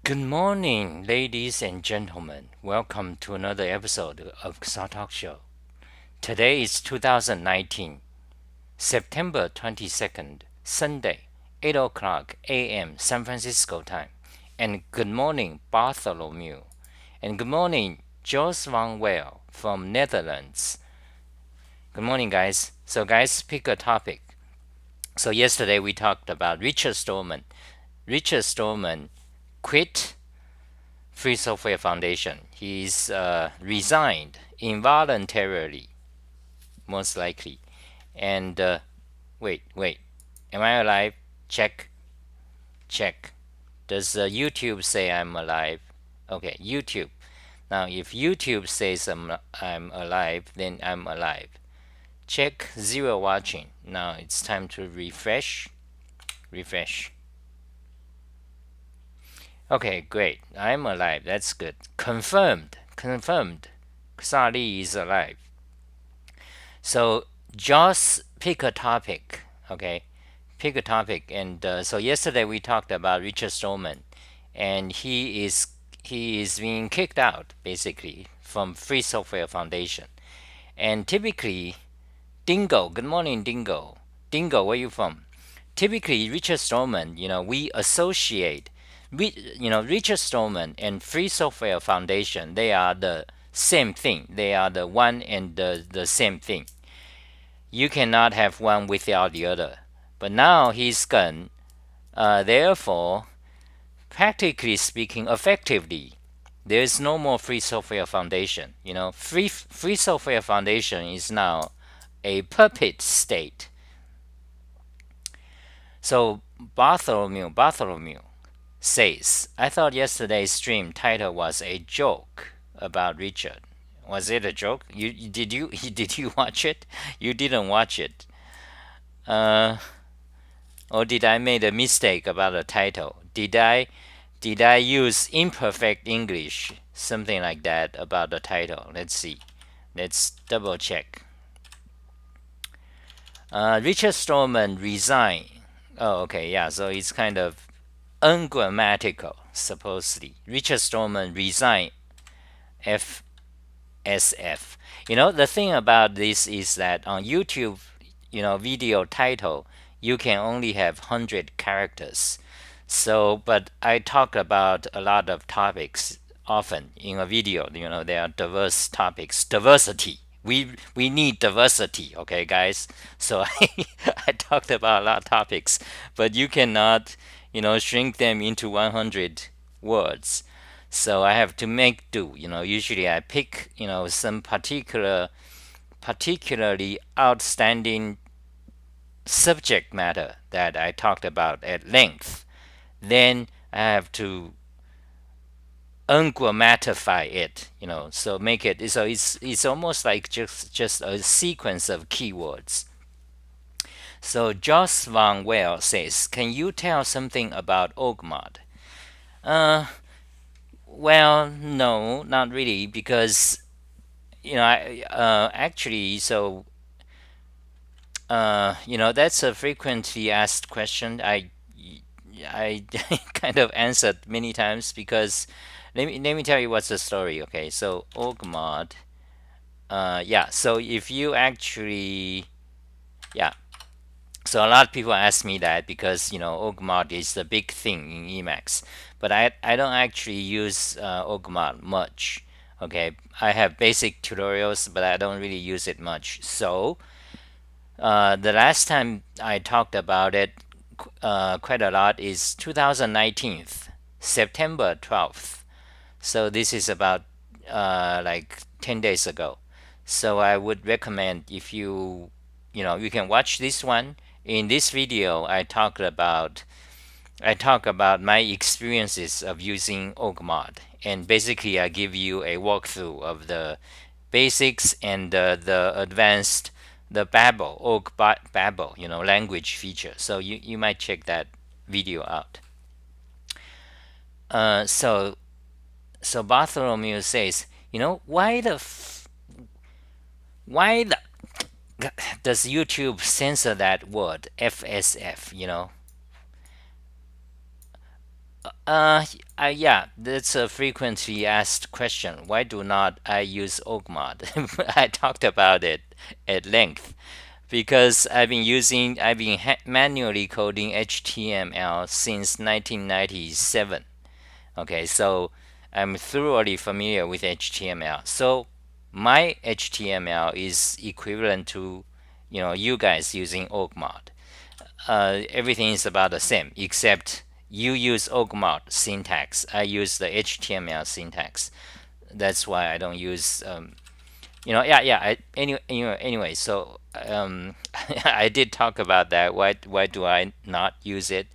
Good morning, ladies and gentlemen. Welcome to another episode of Xa Talk Show. Today is 2019, September 22nd, Sunday, 8 o'clock a.m. San Francisco time. And good morning, Bartholomew. And good morning, Jos van Wel from Netherlands. Good morning, guys. So, guys, pick a topic. So, yesterday we talked about Richard Stallman. Richard Stallman quit Free Software Foundation. He's resigned involuntarily, most likely. And wait, am I alive? Check. Does YouTube say I'm alive? Okay, YouTube. Now, if YouTube says I'm alive, then I'm alive. Check, zero watching. Now it's time to refresh. Okay, great. I'm alive. That's good. Confirmed. Xali is alive. So just pick a topic. Okay, pick a topic. And so yesterday we talked about Richard Stallman, and he is being kicked out basically from Free Software Foundation. And typically, Dingo. Good morning, Dingo. Dingo, where you from? Typically, Richard Stallman. We associate Richard Stallman and Free Software Foundation, they are the same thing. They are the one and the same thing. You cannot have one without the other. But now he's gone. Therefore, practically speaking, effectively, there is no more Free Software Foundation. Free Software Foundation is now a puppet state. So Bartholomew says, I thought yesterday's stream title was a joke about Richard. Was it a joke? Did you watch it? You didn't watch it. Or did I make a mistake about the title? Did I use imperfect English, something like that about the title? Let's see. Let's double check. Richard Stallman resigned. Oh, okay, yeah. So it's kind of ungrammatical, supposedly. Richard Stallman resigned FSF. The thing about this is that on YouTube, video title, you can only have 100 characters. So, but I talk about a lot of topics often in a video. There are diverse topics, diversity. We need diversity, okay, guys. So I talked about a lot of topics, but you cannot, shrink them into 100 words. So I have to make do. Usually I pick, some particularly outstanding subject matter that I talked about at length. Then I have to ungrammatify it, so make it so it's almost like just a sequence of keywords. So Jos van Wel says, can you tell something about OGMod? Well, no, not really, because I actually that's a frequently asked question. I kind of answered many times because let me tell you what's the story. Okay, so OGMod, yeah. So if you actually, yeah. So a lot of people ask me that because OGMod is the big thing in Emacs, but I don't actually use OGMod much. Okay, I have basic tutorials, but I don't really use it much. So the last time I talked about it quite a lot is 2019, September 12th. So this is about like 10 days ago. So I would recommend if you can watch this one. In this video, I talk about my experiences of using OGMod, and basically I give you a walkthrough of the basics and the advanced, the Babel, Babel, language feature. So you might check that video out. So Bartholomew says, why does YouTube censor that word FSF? Yeah, that's a frequently asked question. Why do not I use Ogmod? I talked about it at length because I've been manually coding HTML since 1997. Okay, so I'm thoroughly familiar with HTML. So my HTML is equivalent to, you guys using Ogmod. Everything is about the same except you use Ogmod syntax. I use the HTML syntax. That's why I don't use yeah. Anyway, so I did talk about that. Why do I not use it?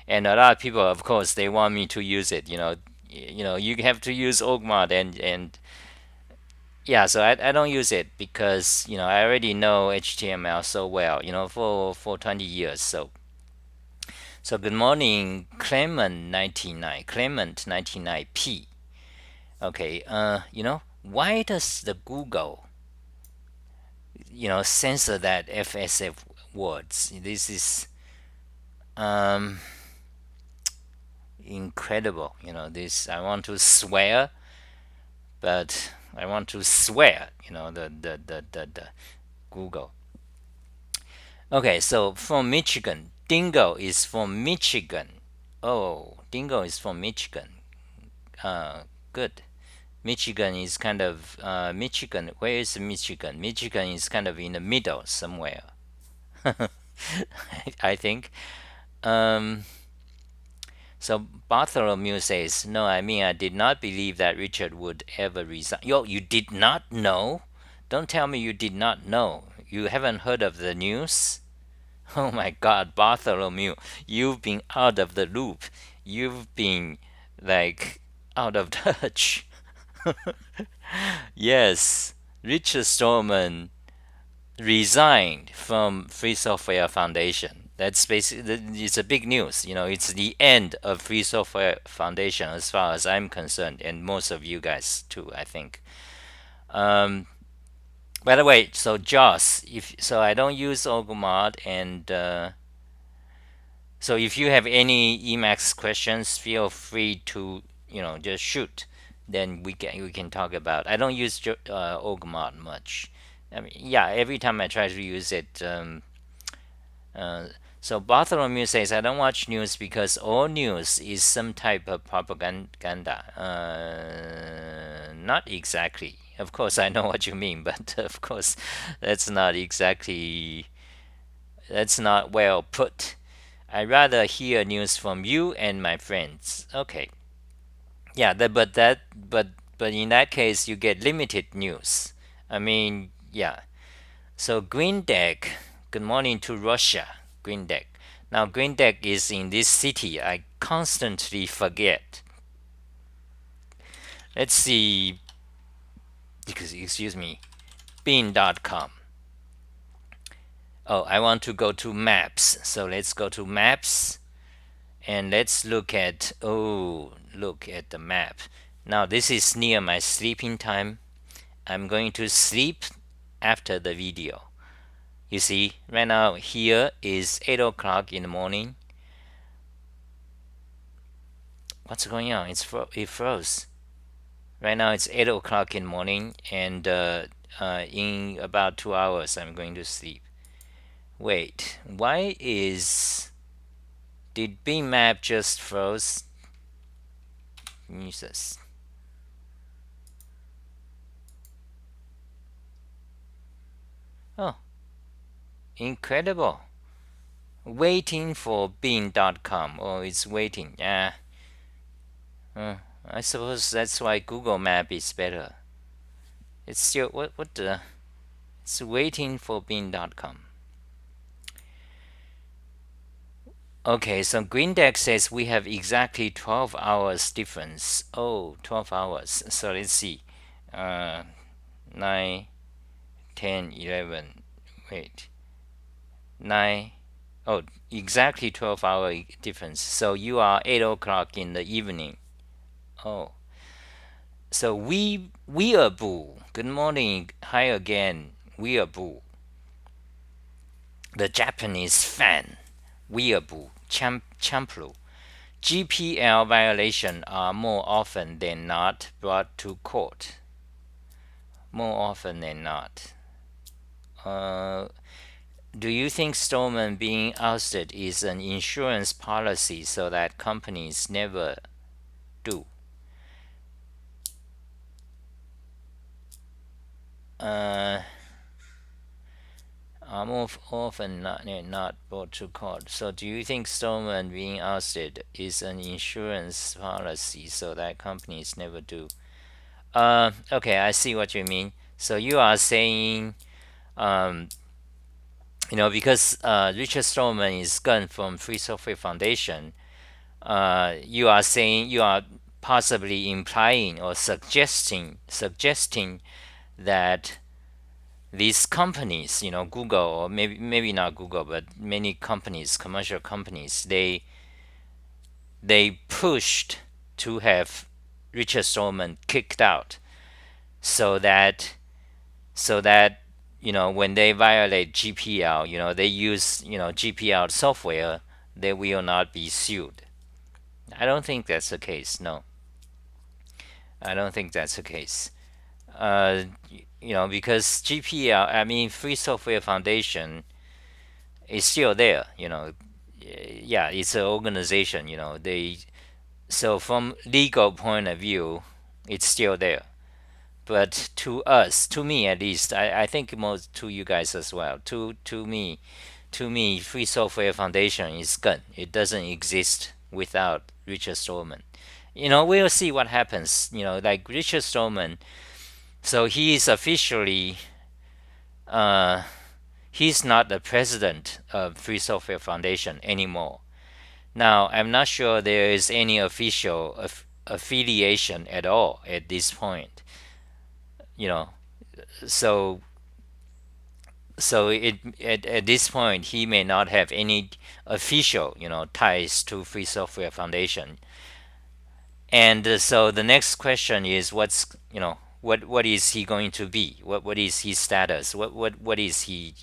And a lot of people, of course, they want me to use it. You have to use Ogmod and yeah. So I don't use it because I already know HTML so well. For 20 years. So good morning, Clement 99P. Okay, why does the Google, censor that FSF words? This is incredible. This I want to swear, but I want to swear. The Google. Okay, so from Michigan, Dingo is from Michigan. Oh, Dingo is from Michigan. Good. Michigan is kind of Michigan. Where is Michigan? Michigan is kind of in the middle somewhere. I think. Um, so Bartholomew says, "No, I did not believe that Richard would ever resign." Yo, you did not know? Don't tell me you did not know. You haven't heard of the news? Oh my God, Bartholomew, you've been out of the loop. You've been like out of touch. Yes, Richard Stallman resigned from Free Software Foundation. That's basically it's a big news. It's the end of Free Software Foundation as far as I'm concerned, and most of you guys too, I think. Um, by the way, so JOS, if so, I don't use Ogmod, and so if you have any Emacs questions, feel free to just shoot. Then we can talk about. I don't use Ogmod much. Yeah, every time I try to use it. Uh, so Bartholomew says I don't watch news because all news is some type of propaganda. Not exactly. Of course, I know what you mean, but of course, that's not exactly. That's not well put. I rather hear news from you and my friends. Okay. Yeah, but in that case you get limited news. Yeah. So Green Deck, good morning to Russia. Green Deck. Now Green Deck is in this city. I constantly forget. Let's see. Excuse me. Bean.com. Oh, I want to go to maps. So let's go to maps. And let's look at the map. Now this is near my sleeping time. I'm going to sleep after the video. You see, right now here is 8 o'clock in the morning. What's going on? It froze. Right now it's 8 o'clock in the morning, and in about 2 hours I'm going to sleep. Wait, did Bing Map just froze? Jesus. Oh, incredible. Waiting for Bing.com. Oh, it's waiting. Yeah. I suppose that's why Google Map is better. It's still what the it's waiting for Bing.com. Okay, so GreenDeck says we have exactly 12 hours difference. Oh, 12 hours. So let's see. 9, 10, 11. Wait. 9. Oh, exactly 12-hour difference. So you are 8 o'clock in the evening. Oh. So Weeaboo. Good morning. Hi again. Weeaboo. The Japanese fan. Weeaboo. Champlu. GPL violations are more often than not brought to court. More often than not. Do you think Stallman being ousted is an insurance policy so that companies never do? Are more often not brought to court. So do you think Stallman being ousted is an insurance policy so that companies never do? Okay, I see what you mean. So you are saying, because Richard Stallman is gone from Free Software Foundation, you are saying, you are possibly implying or suggesting that these companies, Google, or maybe not Google, but many companies, commercial companies, they pushed to have Richard Stallman kicked out, so that when they violate GPL, they use GPL software, they will not be sued. I don't think that's the case. No, I don't think that's the case. Uh, because GPL, I mean, Free Software Foundation is still there. Yeah, it's an organization. So from legal point of view, it's still there. But to us, to me at least, I think most to you guys as well. To me, Free Software Foundation is gone. It doesn't exist without Richard Stallman. We'll see what happens. Like Richard Stallman, so he is officially, uh, he's not the president of Free Software Foundation anymore. Now, I'm not sure there is any official affiliation at all at this point. You know, so at this point he may not have any official ties to Free Software Foundation. And so the next question is, what is he going to be? What is his status? What is he?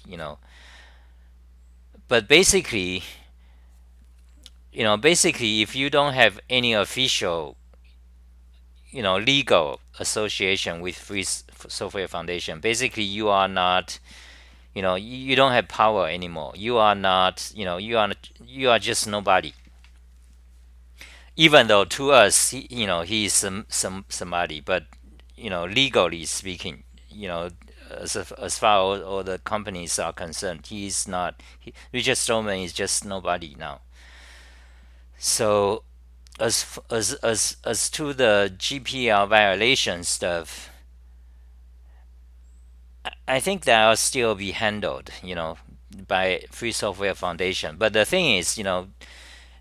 But basically, if you don't have any official legal association with Free Software Foundation, basically you are not, you don't have power anymore. You are not, you are just nobody. Even though to us, he is somebody, but legally speaking, as far as all the companies are concerned, he is not. Richard Stallman is just nobody now. So as to the GPL violation stuff, I think that will still be handled, by Free Software Foundation. But the thing is,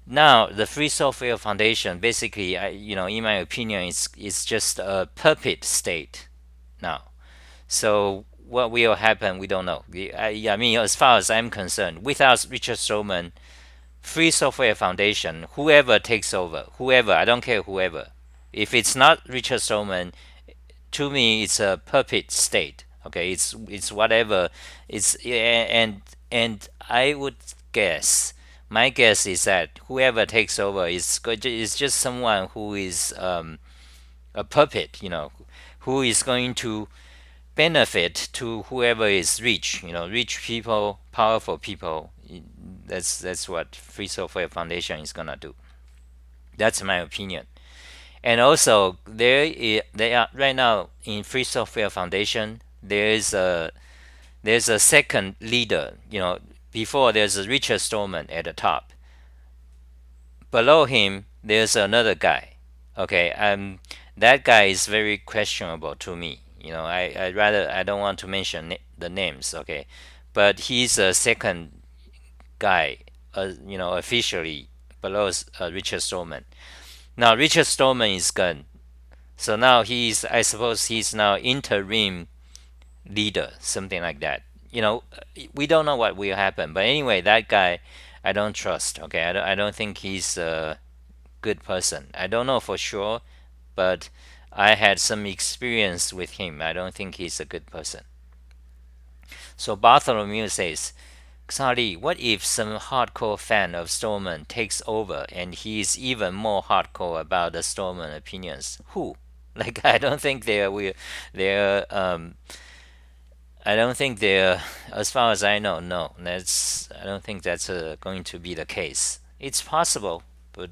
now the Free Software Foundation basically, in my opinion, it's just a puppet state now. So what will happen, we don't know. I mean, as far as I'm concerned, without Richard Stallman, Free Software Foundation, whoever takes over, whoever, I don't care whoever. If it's not Richard Stallman, to me, it's a puppet state. Okay, it's whatever. And I would guess. My guess is that whoever takes over is just someone who is a puppet. Who is going to benefit to whoever is rich. Rich people, powerful people. That's what Free Software Foundation is gonna do. That's my opinion. And also, they are right now in Free Software Foundation. There's a second leader. Before there's a Richard Stallman at the top. Below him, there's another guy. Okay, that guy is very questionable to me. I don't want to mention the names. Okay, but he's a second guy. Officially below Richard Stallman. Now Richard Stallman is gone, so now I suppose he's now interim leader, something like that. We don't know what will happen, but anyway, that guy I don't trust. Okay, I don't think he's a good person. I don't know for sure, but I had some experience with him. I don't think he's a good person. So Bartholomew says, Xali, what if some hardcore fan of Stallman takes over and he's even more hardcore about the Stallman opinions? Who? Like, I don't think they're, I don't think they're, as far as I know, no. I don't think that's going to be the case. It's possible, but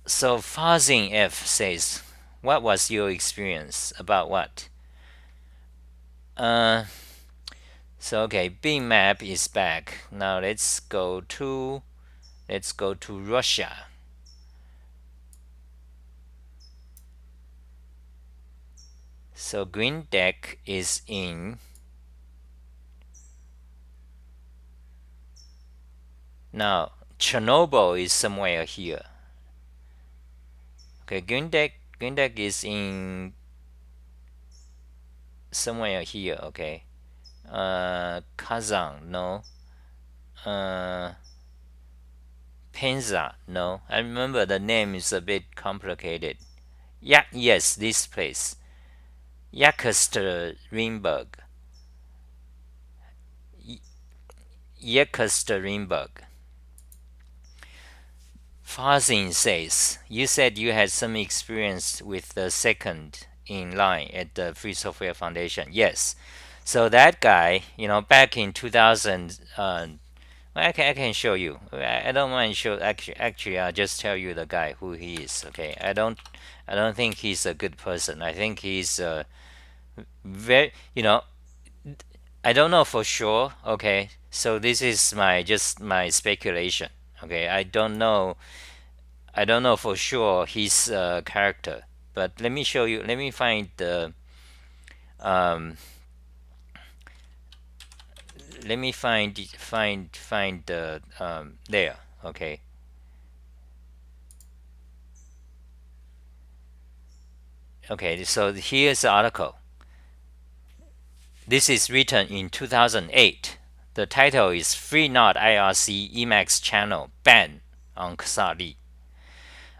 So Fazing F says, what was your experience about what? Uh, so okay, Bing map is back. Now let's go to Russia. So green deck is in. Now Chernobyl is somewhere here. Okay, green deck is in somewhere here. Okay. Kazan, no. Penza, no. I remember the name is a bit complicated. Yeah, yes, this place. Yekaterinburg. Yekaterinburg. Fazin says, you said you had some experience with the second in line at the Free Software Foundation. Yes. So that guy, back in 2000, I can show you. I don't mind show. Actually, I'll just tell you the guy who he is. Okay. I don't think he's a good person. I think he's very. I don't know for sure. Okay. So this is my speculation. Okay. I don't know for sure his character, but let me show you. Let me find the. Um, Let me find the there. Okay. Okay. So here's the article. This is written in 2008. The title is FreeNode IRC Emacs channel ban on Xali.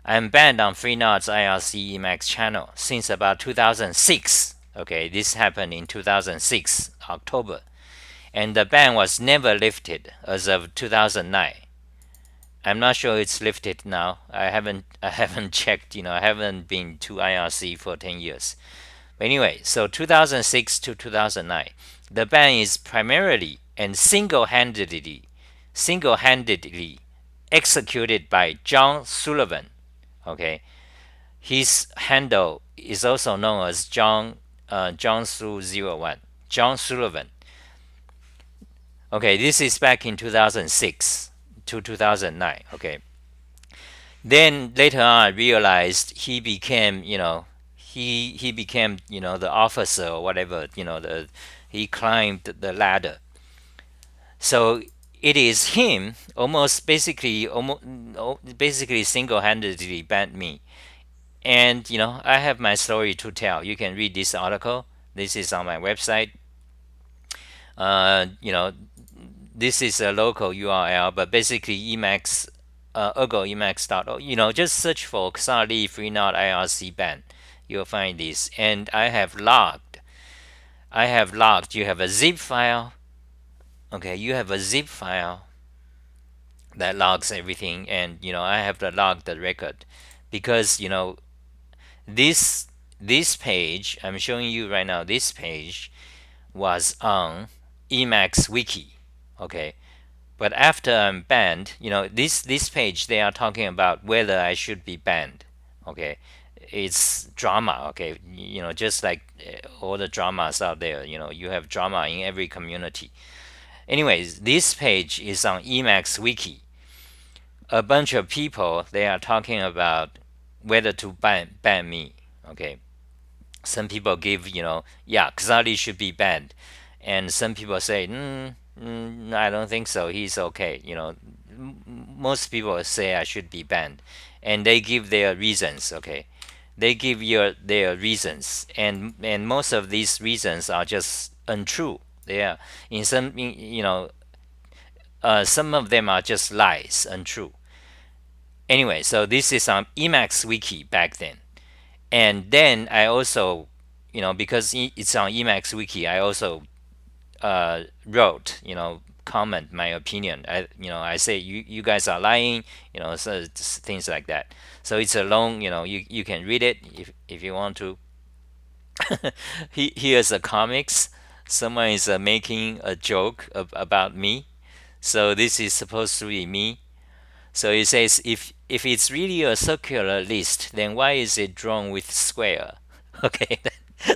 I am banned on FreeNode's IRC Emacs channel since about 2006. Okay, this happened in 2006, October. And the ban was never lifted as of 2009. I'm not sure it's lifted now. I haven't checked, I haven't been to IRC for 10 years. But anyway, so 2006 to 2009, the ban is primarily and single-handedly executed by John Sullivan. Okay, his handle is also known as John Su01. John Sullivan. Okay, this is back in 2006 to 2009. Okay, then later on, I realized he became, he became, the officer or whatever, he climbed the ladder. So it is him almost basically single-handedly banned me. And I have my story to tell. You can read this article. This is on my website. Uh, you know, this is a local URL, but basically Emacs, Emacs.org. Just search for Xali FreeNode IRC ban. You'll find this, and I have logged. You have a zip file. Okay, you have a zip file that logs everything, and I have to log the record because this this page I'm showing you right now. This page was on Emacs wiki. Okay, but after I'm banned, this page they are talking about whether I should be banned. Okay, it's drama. Okay, just like all the dramas out there. You have drama in every community. Anyways, this page is on Emacs wiki. A bunch of people they are talking about whether to ban me. Okay, some people give yeah, Xali should be banned, and some people say I don't think so. He's okay. Most people say I should be banned, and they give their reasons. Okay, they give their reasons, and most of these reasons are just untrue. They are some of them are just lies, untrue. Anyway, so this is on Emacs wiki back then, and then I also, because it's on Emacs wiki, I also wrote, comment my opinion. I say you guys are lying, so it's things like that. So it's a long, you can read it if you want to. Here's a comics. Someone is making a joke about me. So this is supposed to be me. So it says if it's really a circular list, then why is it drawn with square? Okay,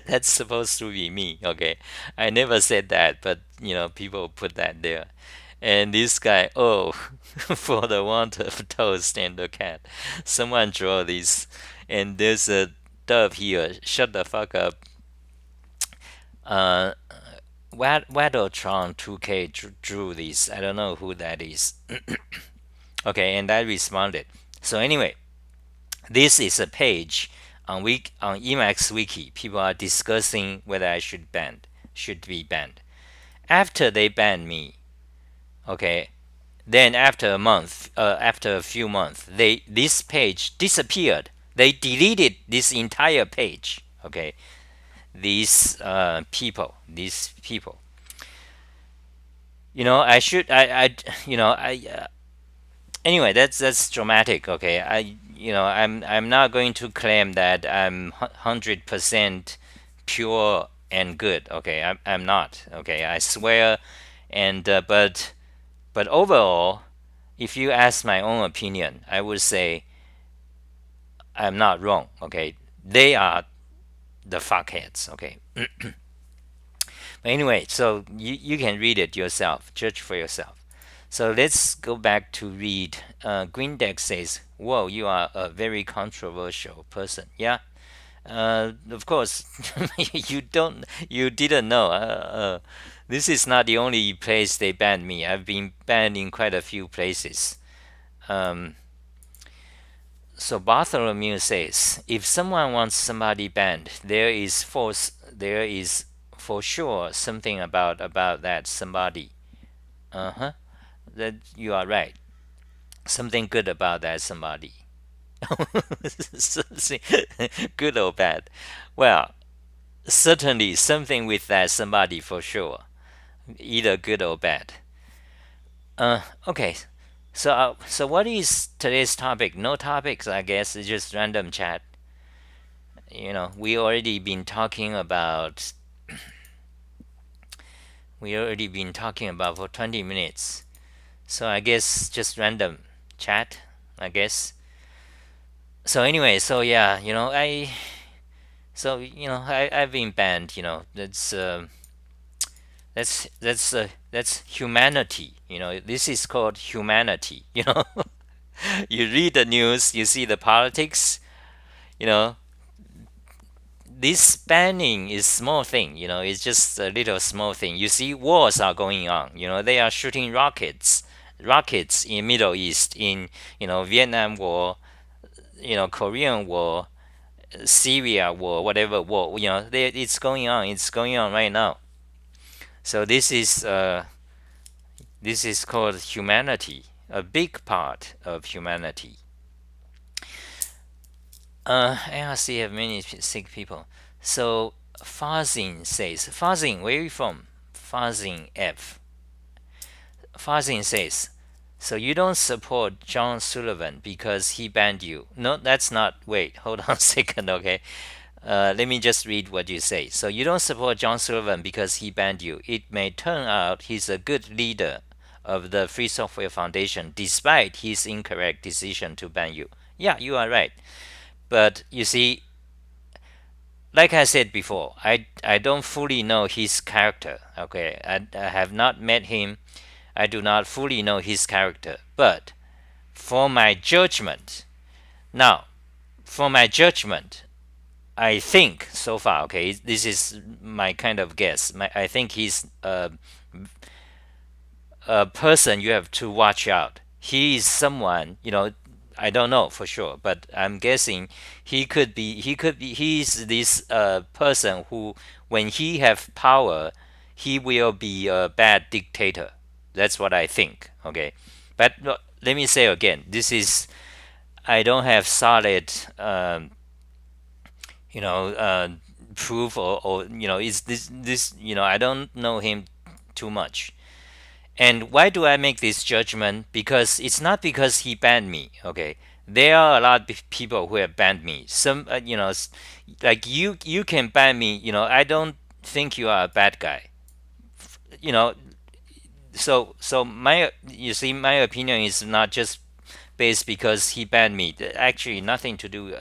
that's supposed to be me. Okay, I never said that, but people put that there. And this guy, oh, for the want of toast and the cat, someone draw this, and there's a dove here. Shut the fuck up. Uh, Waddletron 2K drew this. I don't know who that is. Okay, and I responded. So anyway, this is a page on Emacs wiki. People are discussing whether I should be banned. After they banned me, okay, then after a few months, this page disappeared. They deleted this entire page. Okay, these people. I should anyway, that's dramatic. Okay, I'm not going to claim that I'm 100% pure and good. Okay, I'm not. Okay, I swear. And but overall, if you ask my own opinion, I would say I'm not wrong. Okay, they are the fuckheads. Okay. But anyway, so you can read it yourself, judge for yourself. So let's go back to read. Greendeck says, "Whoa, you are a very controversial person." Yeah, of course, you didn't know. This is not the only place they banned me. I've been banned in quite a few places. Um, so Bartholomew says, if someone wants somebody banned, there is for sure something about that somebody. Uh huh. That you are right. Something good about that somebody. Something good or bad. Well, certainly something with that somebody for sure. Either good or bad. Okay. So what is today's topic? No topics, I guess. It's just random chat. We already been talking about. We already been talking about for 20 minutes. So I guess just random chat. I guess. So anyway, so yeah, I've been banned. That's humanity. This is called humanity. You read the news, you see the politics. You know, this banning is small thing. It's just a little small thing. You see, wars are going on. They are shooting rockets in Middle East, in Vietnam War, Korean War, Syria war, whatever war. It's going on. It's going on right now. So this is called humanity, a big part of humanity. ARC have many sick people. So Fazin says, Fazin, where are you from? Fazin F. Fazin says, so you don't support John Sullivan because he banned you. No, that's not. Wait, hold on a second, okay? Let me just read what you say. So you don't support John Sullivan because he banned you. It may turn out he's a good leader of the Free Software Foundation despite his incorrect decision to ban you. Yeah, you are right. But you see, like I said before, I don't fully know his character. Okay, I have not met him. I do not fully know his character. But for my judgment, now, for my judgment, I think so far, okay, this is my kind of guess. I think he's a person you have to watch out. He is someone, I don't know for sure, but I'm guessing he's this person who, when he have power, he will be a bad dictator. That's what I think. Okay, but let me say again, I don't have solid proof, or is this I don't know him too much. And why do I make this judgment? Because it's not because he banned me. Okay, there are a lot of people who have banned me. Some, like you can ban me. I don't think you are a bad guy. You know, so my you see my opinion is not just based because he banned me. Actually, nothing to do.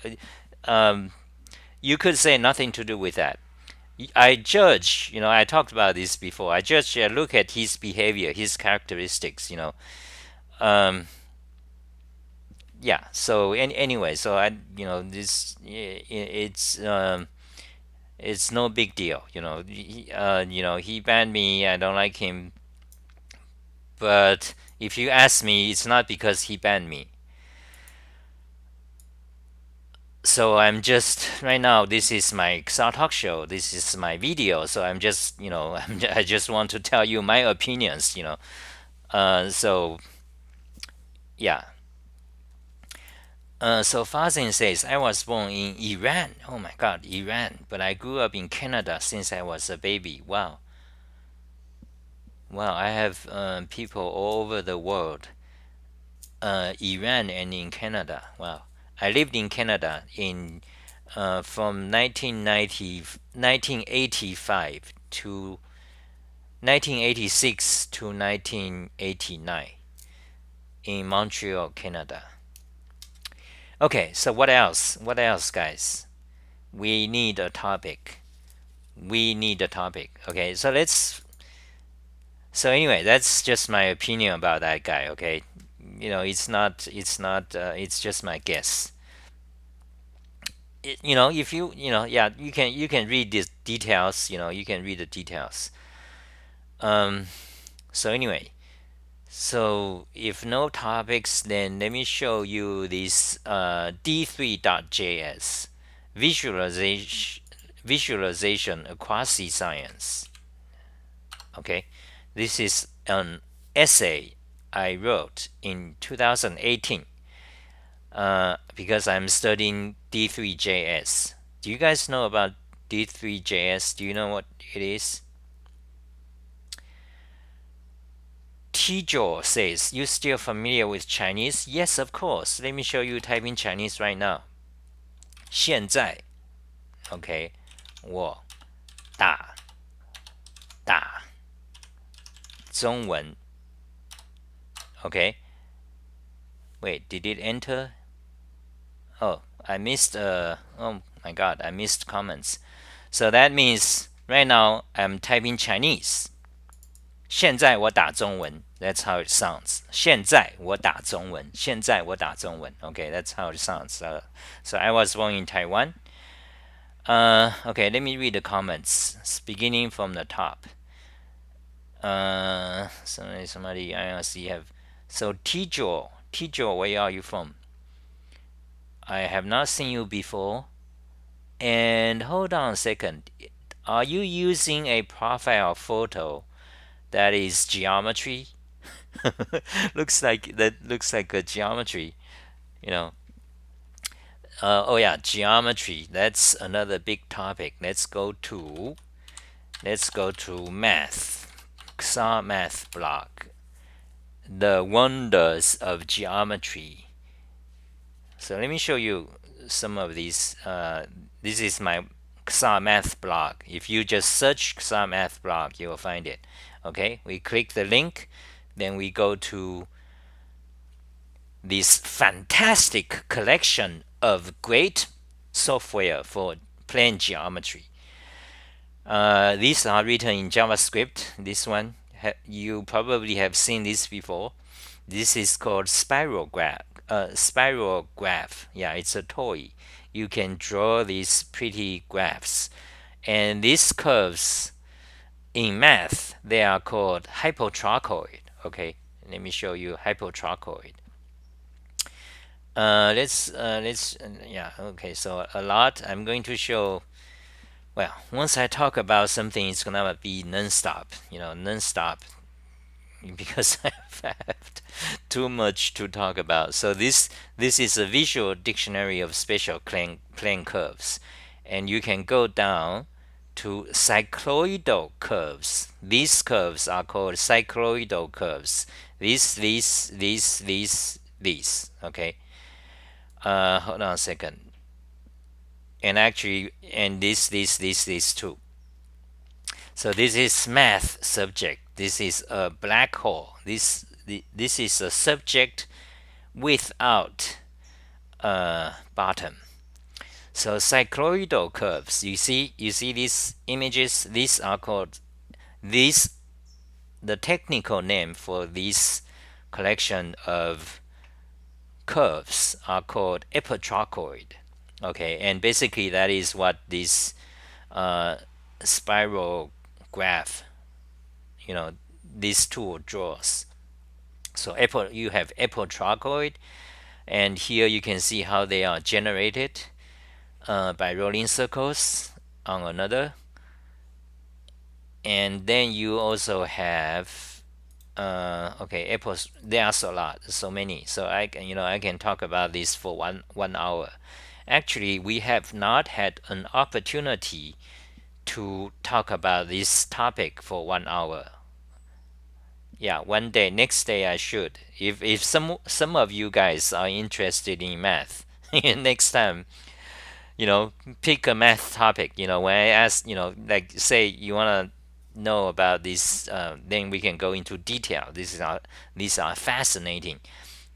Um, you could say nothing to do with that. I judge, I talked about this before. I judge, look at his behavior, his characteristics, Um, yeah. So anyway, so this it's no big deal. He banned me. I don't like him. But if you ask me, it's not because he banned me. So I'm just right now. This is my XR talk show. This is my video. So I'm just, I just want to tell you my opinions. So yeah. So Fazin says, I was born in Iran. Oh my God, Iran. But I grew up in Canada since I was a baby. Wow. Wow, I have people all over the world, Iran and in Canada. Wow. I lived in Canada from 1985 to 1986 to 1989 in Montreal, Canada. Okay, so what else? What else, guys? We need a topic. We need a topic. Okay, so let's. So anyway, that's just my opinion about that guy. Okay, it's not. It's not. It's just my guess. If yeah, you can read the details. You can read the details. Um. So anyway, so if no topics, then let me show you this D3.js visualization a quasi science. Okay, this is an essay I wrote in 2018 because I'm studying D3.js. Do you guys know about D3.js? Do you know what it is? Tijo says, you still familiar with Chinese? Yes, of course. Let me show you typing Chinese right now. 现在 OK 我打中文 OK wait did it enter oh I missed oh my god I missed comments so that means right now I'm typing Chinese 现在我打中文 that's how it sounds 现在我打中文现在我打中文 OK that's how it sounds so I was born in Taiwan okay, let me read the comments, beginning from the top. Somebody I see have. So Tijo, where are you from? I have not seen you before. And hold on a second. Are you using a profile photo that is geometry? Looks like a geometry. You know. Oh yeah, geometry. That's another big topic. Let's go to math. XR math block. The wonders of geometry. So let me show you some of these. This is my XR math block. If you just search XR math block, you will find it. Okay, we click the link, then we go to this fantastic collection of great software for plane geometry. These are written in JavaScript. This one, you probably have seen this before. This is called Spirograph. Spirograph. Yeah, it's a toy. You can draw these pretty graphs. And these curves in math, they are called hypotrachoid. Okay, let me show you hypotrachoid. Yeah, okay, so a lot. I'm going to show well, once I talk about something, it's gonna be non-stop, non-stop, because I have too much to talk about. So this is a visual dictionary of spatial plane curves, and you can go down to cycloidal curves. These curves are called cycloidal curves. These. Okay. Hold on a second. And actually, and these too. So this is math subject. This is a black hole. This is a subject without a bottom. So cycloidal curves. You see these images. These are called these. The technical name for this collection of curves are called epitrochoid. Okay, and basically that is what this spiral graph, this tool draws. So you have epitrochoid, and here you can see how they are generated by rolling circles on another. And then you also have okay, apples. There's a lot, so many. So I can talk about this for one hour. Actually, we have not had an opportunity to talk about this topic for 1 hour. Yeah, one day, next day I should. If some of you guys are interested in math, next time, pick a math topic. When I ask, like say you wanna know about this, then we can go into detail. These are fascinating.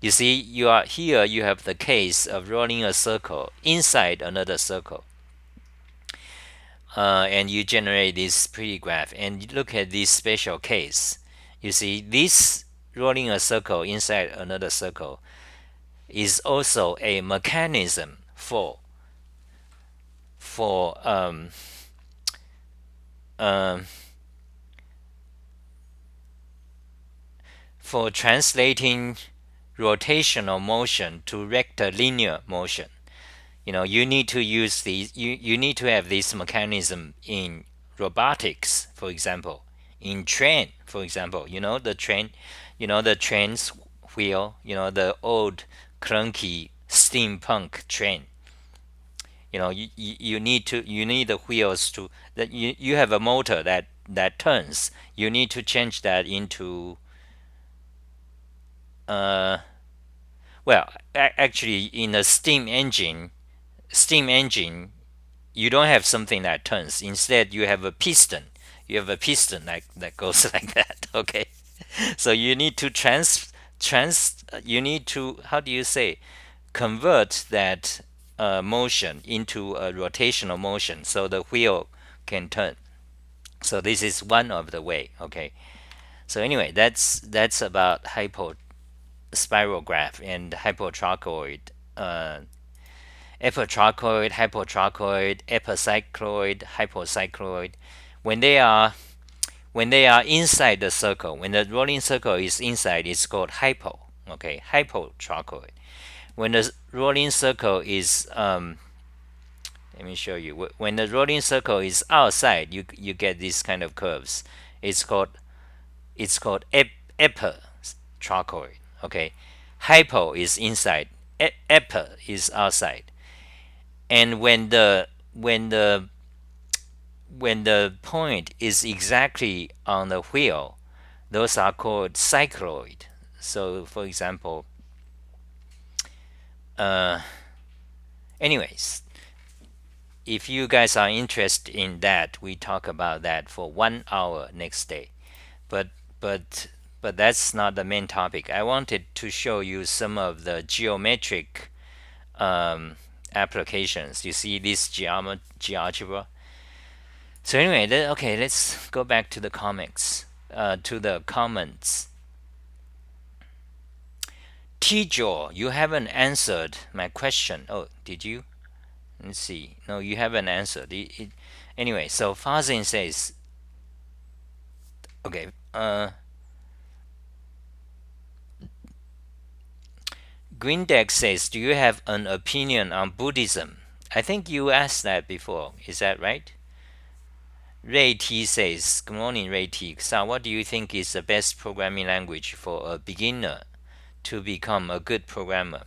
You see, you are here. You have the case of rolling a circle inside another circle, and you generate this pretty graph. And you look at this special case. You see, this rolling a circle inside another circle is also a mechanism for um, for translating rotational motion to rectilinear motion. You need to use these. You need to have this mechanism in robotics, for example, in train, for example. The train's wheel. The old clunky steampunk train. You need the wheels to that you have a motor that turns. You need to change that into well, actually, in a steam engine, you don't have something that turns. Instead, you have a piston. You have a piston that goes like that. Okay, so you need to you need to, how do you say, convert that motion into a rotational motion so the wheel can turn. So this is one of the way. Okay. So anyway, that's about spirograph and hypotrochoid, hypotrochoid, epicycloid, hypocycloid. When they are inside the circle, when the rolling circle is inside, it's called okay, hypotrochoid. When the rolling circle is let me show you. When the rolling circle is outside, you get these kind of curves. It's called epitrochoid. Okay, hypo is inside, epi is outside. And when the point is exactly on the wheel, those are called cycloid. So, for example, anyways, if you guys are interested in that, we talk about that for 1 hour next day. But that's not the main topic. I wanted to show you some of the geometric applications. You see this GeoGebra. So anyway, okay, let's go back to the comments. T-Jaw, you haven't answered my question. Oh, did you? Let's see. No, you haven't answered. Anyway, so Fazin says, okay, Greendeck says, do you have an opinion on Buddhism? I think you asked that before. Is that right? Ray T says, good morning, Ray T. So what do you think is the best programming language for a beginner to become a good programmer?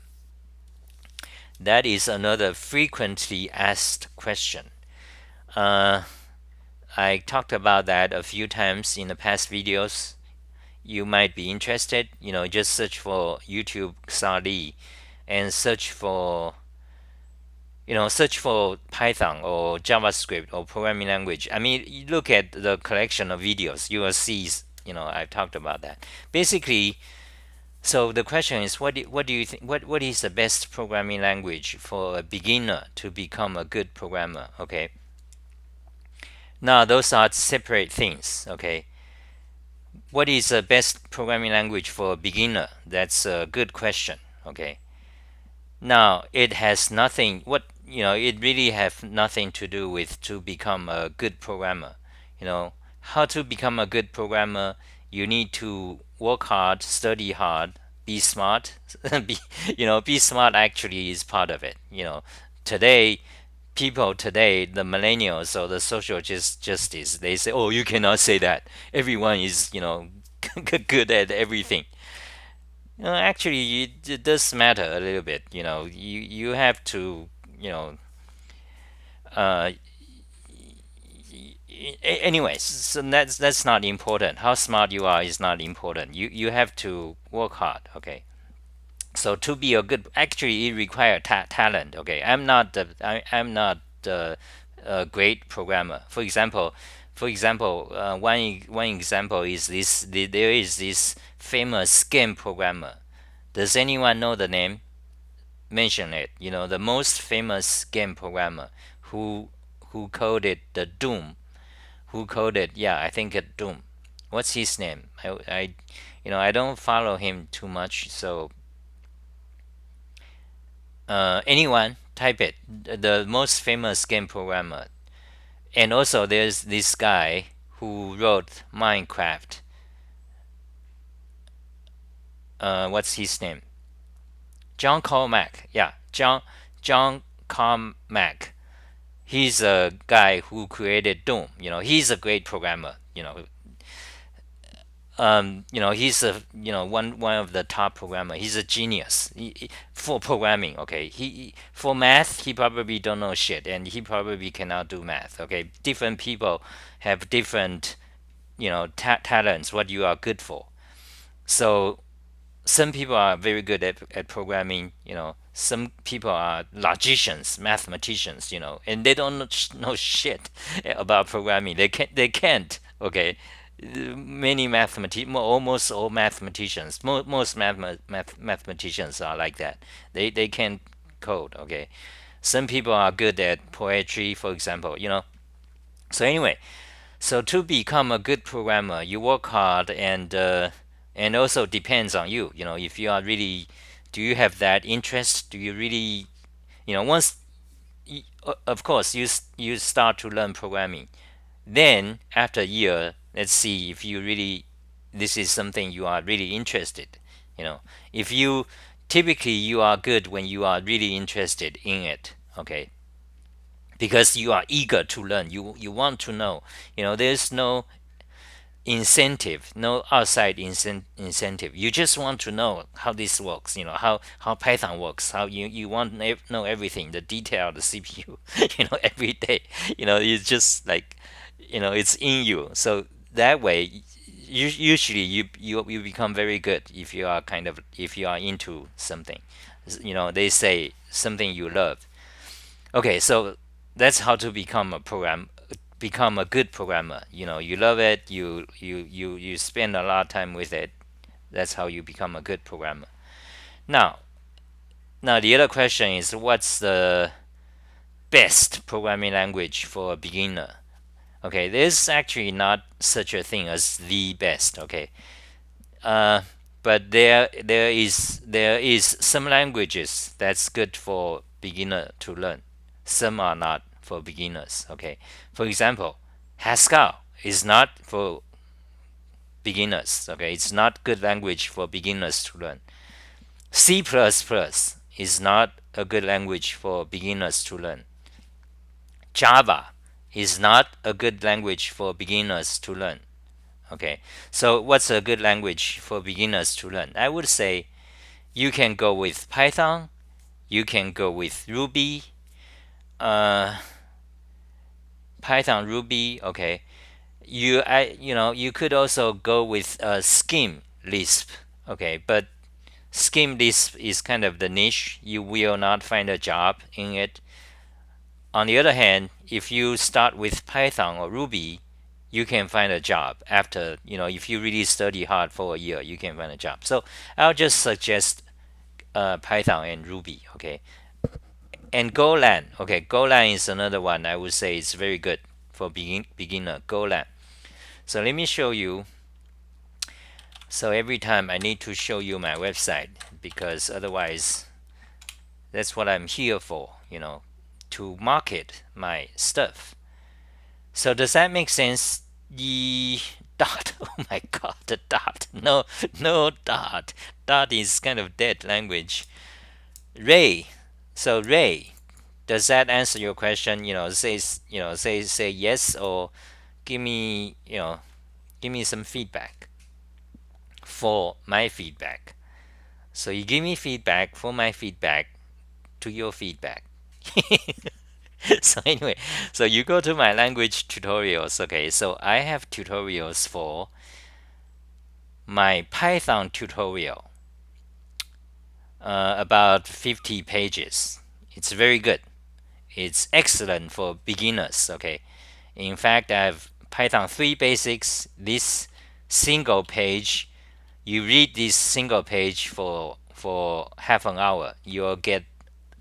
That is another frequently asked question. I talked about that a few times in the past videos. You might be interested. Just search for YouTube Sali and search for Python or JavaScript or programming language. I mean, you look at the collection of videos, you will see. I've talked about that. Basically, so the question is, what do you think? What is the best programming language for a beginner to become a good programmer? Okay. Now those are separate things. Okay. What is the best programming language for a beginner? That's a good question. Okay. Now it has nothing. It really have nothing to do with to become a good programmer. How to become a good programmer? You need to work hard, study hard, be smart. Be smart actually is part of it. Today today, the millennials or the social justice, they say, "Oh, you cannot say that. Everyone is good at everything." Actually, it does matter a little bit. You have to uh, anyways. So that's not important. How smart you are is not important. You have to work hard. Okay. So to be a good, actually, it requires talent. Okay. I'm not a great programmer. For example, one example is this. There is this famous game programmer. Does anyone know the name? Mention it. The most famous game programmer who who coded the Doom. Who coded? Yeah, I think it Doom. What's his name? I don't follow him too much. So anyone type it. The most famous game programmer. And also there's this guy who wrote Minecraft. What's his name? John Carmack. Yeah, John Carmack. He's a guy who created Doom. He's a great programmer. He's a one of the top programmer. He's a genius for programming. Okay, for math he probably don't know shit, and he probably cannot do math. Okay, different people have different talents. What you are good for. So some people are very good at programming. Some people are logicians, mathematicians. And they don't know shit about programming. They can't. Okay, many mathematicians, almost all mathematicians, most mathematicians are like that. They can code. Okay, some people are good at poetry, for example. So anyway, so to become a good programmer, you work hard, and also depends on you. If you are really, do you have that interest? Do you really, once, of course, you start to learn programming. Then after a year, let's see if you really, this is something you are really interested. If you typically you are good when you are really interested in it. Okay, because you are eager to learn. You want to know. There's no incentive, no outside incentive. You just want to know how this works. How Python works. How you want to know everything, the detail of the CPU. Every day. It's just like, it's in you. So that way, usually you become very good if you are into something. They say something you love. Okay, so that's how to become a good programmer. You love it. You spend a lot of time with it. That's how you become a good programmer. Now, the other question is, what's the best programming language for a beginner? Okay, there's actually not such a thing as the best. Okay, uh, but there is some languages that's good for beginner to learn. Some are not for beginners. Okay, for example, Haskell is not for beginners. Okay, it's not good language for beginners to learn. C++ is not a good language for beginners to learn. Java is not a good language for beginners to learn. Okay, so what's a good language for beginners to learn? I would say you can go with Python, you can go with Ruby, uh, Python, Ruby, okay. You could also go with Scheme Lisp, okay. But Scheme Lisp is kind of the niche. You will not find a job in it. On the other hand, if you start with Python or Ruby, you can find a job after, if you really study hard for a year, you can find a job. So I'll just suggest Python and Ruby, okay. And Golang, okay. Golang is another one I would say is very good for beginner. Golang. So let me show you. So every time I need to show you my website because otherwise that's what I'm here for, to market my stuff. So does that make sense? The dot. Oh my god, the dot. No, no dot. Dot is kind of dead language. Ray. So Ray, does that answer your question? Say yes or give me, give me some feedback for my feedback. So you give me feedback for my feedback to your feedback. So anyway, so you go to my language tutorials. Okay, so I have tutorials for my Python tutorial, about 50 pages. It's very good. It's excellent for beginners. Okay, in fact, I have Python 3 basics. This single page, you read this single page for half an hour, you'll get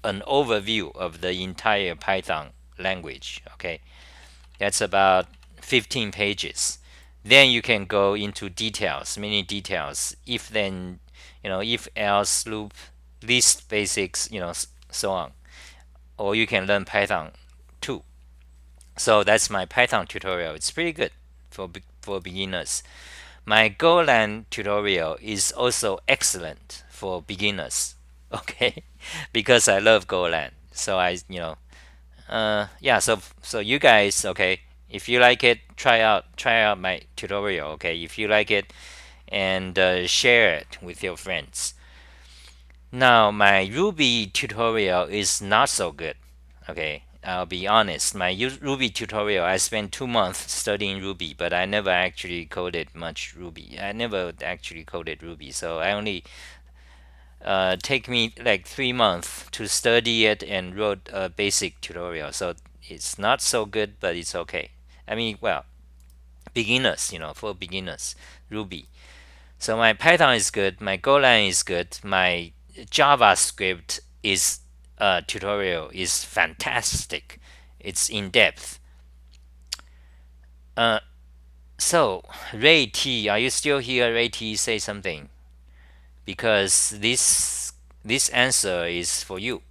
an overview of the entire Python language. Okay, that's about 15 pages. Then you can go into details, many details. If then, if else loop, list basics, so on. Or you can learn Python too. So that's my Python tutorial. It's pretty good for beginners. My Golang tutorial is also excellent for beginners. Okay, because I love Golang. So yeah. So you guys, okay. If you like it, try out my tutorial. Okay, if you like it, and share it with your friends. Now my Ruby tutorial is not so good. Okay, I'll be honest. My Ruby tutorial, I spent 2 months studying Ruby, but I never actually coded much Ruby. I never actually coded Ruby, so I only take me like 3 months to study it and wrote a basic tutorial. So it's not so good, but it's okay. I mean, well, beginners, for beginners, Ruby. So my Python is good, my Golang is good, my JavaScript is tutorial is fantastic. It's in depth. Uh, so Ray T, are you still here? Ray T, say something because this answer is for you.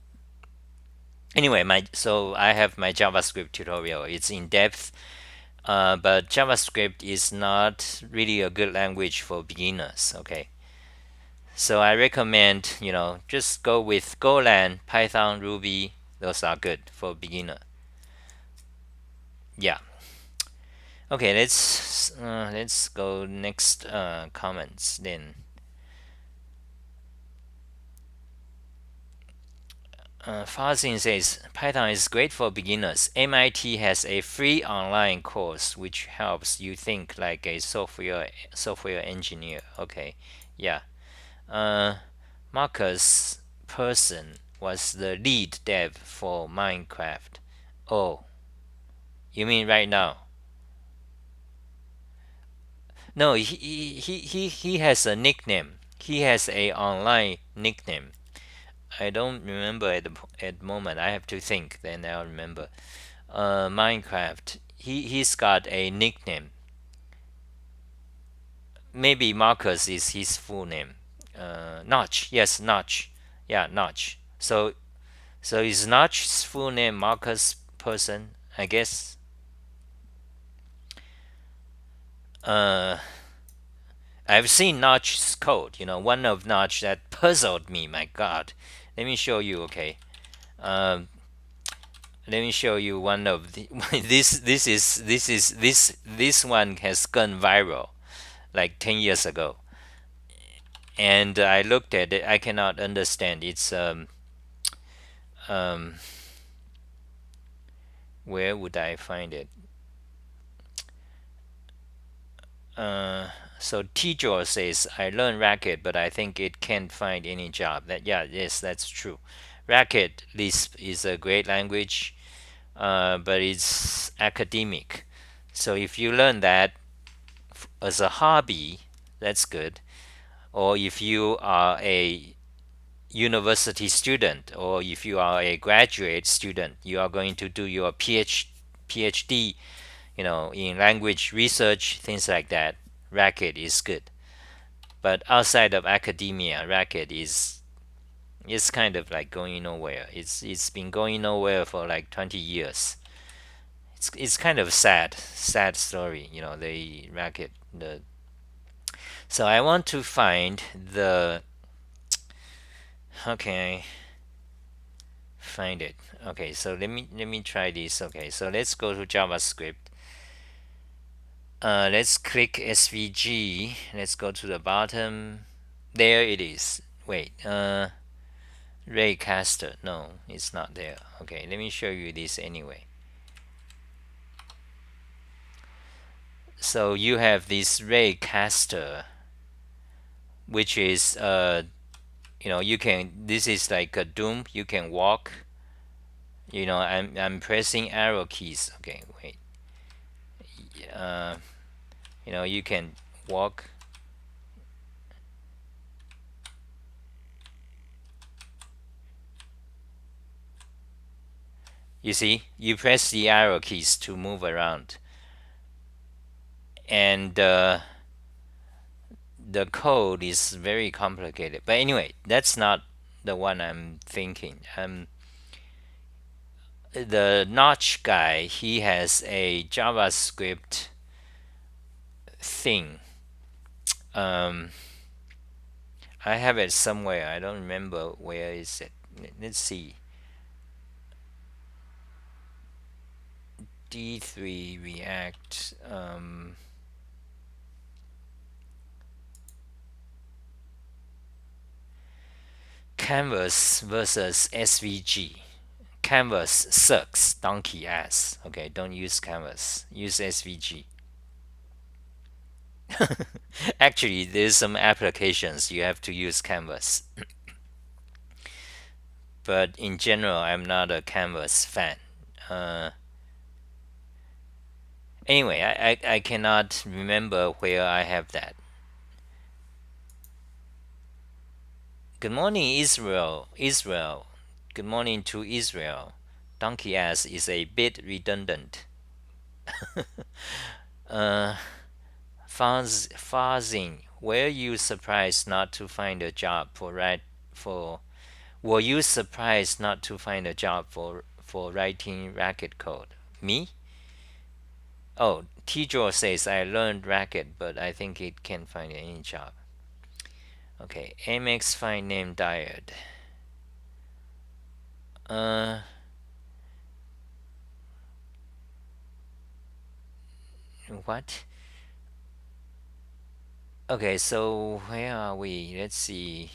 Anyway, so I have my JavaScript tutorial. It's in depth, but JavaScript is not really a good language for beginners. Okay, so I recommend just go with Golang, Python, Ruby. Those are good for beginner. Yeah. Okay, let's go next comments then. Fazin says Python is great for beginners. MIT has a free online course which helps you think like a software engineer. Okay, yeah. Uh, Marcus Person was the lead dev for Minecraft. Oh, you mean right now? No, he has a nickname. He has a online nickname. I don't remember at the moment. I have to think. Then I'll remember. Minecraft. He's got a nickname. Maybe Marcus is his full name. Notch. Yes, Notch. Yeah, Notch. So is Notch's full name Marcus Person? I guess. Uh, I've seen Notch's code. One of Notch that puzzled me. My God. Let me show you. Okay. Um, Let me show you one of the this one has gone viral like 10 years ago, and I looked at it. I cannot understand. It's um Where would I find it? Uh, so Tjor says, I learned Racket, but I think it can't find any job. Yes, that's true. Racket Lisp is a great language, but it's academic. So if you learn that as a hobby, that's good. Or if you are a university student, or if you are a graduate student, you are going to do your PhD, in language research, things like that. Racket is good. But outside of academia, Racket is kind of like going nowhere. It's been going nowhere for like 20 years. It's kind of sad story. The Racket. So I want to find the. How can I find it? Okay, so let me try this. Okay, so let's go to JavaScript. Let's click SVG. Let's go to the bottom. There it is. Wait. Raycaster. No, it's not there. Okay, let me show you this anyway. So you have this Raycaster, which is you can. This is like a Doom. You can walk. I'm pressing arrow keys. Okay, wait. Uh, you can walk. You see, you press the arrow keys to move around, and the code is very complicated. But anyway, that's not the one I'm thinking. The Notch guy, he has a JavaScript thing. Um, I have it somewhere. I don't remember where is it. Let's see. D3 React. Canvas versus SVG. Canvas sucks, donkey ass. Okay, don't use Canvas. Use SVG. Actually, there's some applications you have to use Canvas. But in general, I'm not a Canvas fan. Uh, anyway, I cannot remember where I have that. Good morning, Israel. Israel. Good morning to Israel. Donkey ass is a bit redundant. uh, Fazing, were you surprised not to find a job for were you surprised not to find a job for writing Racket code? Me? Oh, Tjor says I learned Racket, but I think it can't find any job. Okay, Emacs file name Dired. What? Okay, so where are we? Let's see.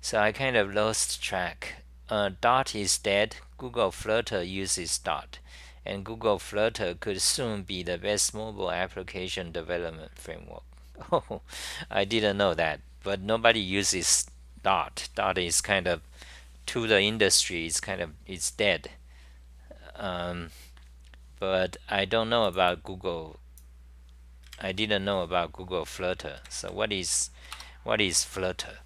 So I kind of lost track. Dart is dead. Google Flutter uses Dart, and Google Flutter could soon be the best mobile application development framework. Oh, I didn't know that, but nobody uses Dart. Dart is kind of to the industry. It's dead. Um, but I don't know about Google. I didn't know about Google Flutter. So what is Flutter?